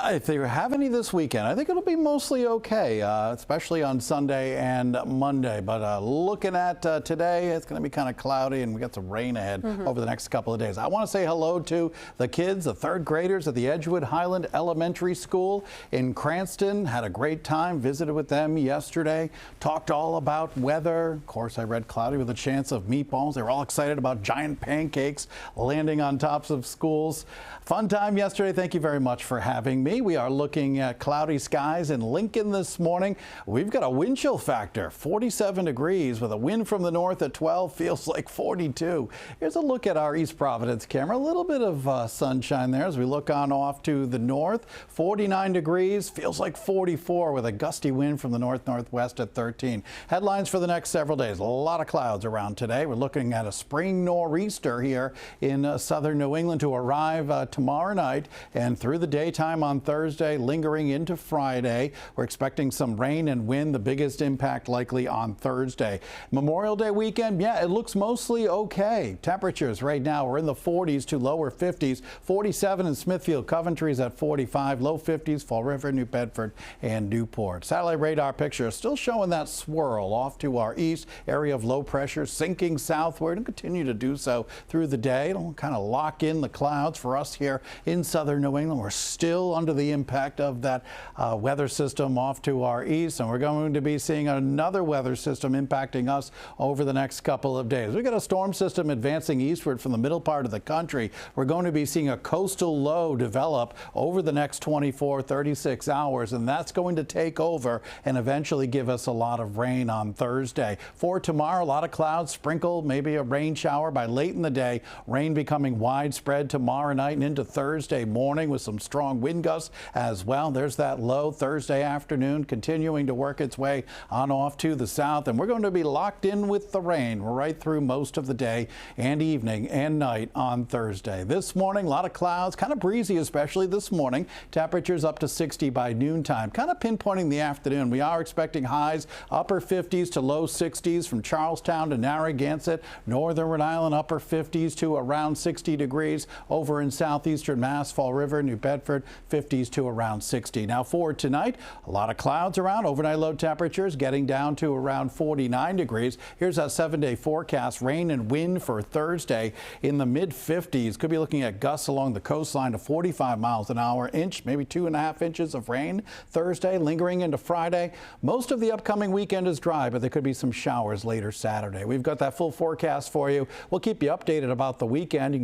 If they have any this weekend, I think it'll be mostly okay, especially on Sunday and Monday. But looking at today, it's going to be kind of cloudy, and we got some rain ahead over the next couple of days. I want to say hello to the kids, the third graders at the Edgewood Highland Elementary School in Cranston. Had a great time, visited with them yesterday, talked all about weather. Of course, I read cloudy with a chance of meatballs. They were all excited about giant pancakes landing on tops of schools. Fun time yesterday. Thank you very much for having me. We are looking at cloudy skies in Lincoln this morning. We've got a wind chill factor, 47 degrees with a wind from the north at 12, feels like 42. Here's a look at our East Providence camera. A little bit of sunshine there as we look on off to the north. 49 degrees, feels like 44 with a gusty wind from the north-northwest at 13. Headlines for the next several days. A lot of clouds around today. We're looking at a spring nor'easter here in southern New England to arrive tomorrow night and through the daytime on Thursday, lingering into Friday. We're expecting some rain and wind, the biggest impact likely on Thursday. Memorial Day weekend, yeah, it looks mostly okay. Temperatures right now are in the 40s to lower 50s. 47 in Smithfield, Coventry's at 45, low 50s, Fall River, New Bedford, and Newport. Satellite radar picture still showing that swirl off to our east, area of low pressure sinking southward and continue to do so through the day. It'll kind of lock in the clouds for us here in southern New England. We're still under the impact of that weather system off to our east, and we're going to be seeing another weather system impacting us over the next couple of days. We've got a storm system advancing eastward from the middle part of the country. We're going to be seeing a coastal low develop over the next 24, 36 hours, and that's going to take over and eventually give us a lot of rain on Thursday. For tomorrow, a lot of clouds, sprinkle, maybe a rain shower by late in the day. Rain becoming widespread tomorrow night and into Thursday morning with some strong wind gusts as well. There's that low Thursday afternoon continuing to work its way on off to the south, and we're going to be locked in with the rain right through most of the day and evening and night on Thursday. This morning, a lot of clouds, kind of breezy, especially this morning. Temperatures up to 60 by noontime, kind of pinpointing the afternoon. We are expecting highs upper 50s to low 60s from Charlestown to Narragansett, northern Rhode Island, upper 50s to around 60 degrees over in southeastern Mass, Fall River, New Bedford, 50s to around 60. Now for tonight, a lot of clouds around, overnight low temperatures getting down to around 49 degrees. Here's a 7-day forecast. Rain and wind for Thursday in the mid 50s. Could be looking at gusts along the coastline to 45 miles an hour, inch, maybe 2.5 inches of rain Thursday, lingering into Friday. Most of the upcoming weekend is dry, but there could be some showers later Saturday. We've got that full forecast for you. We'll keep you updated about the weekend.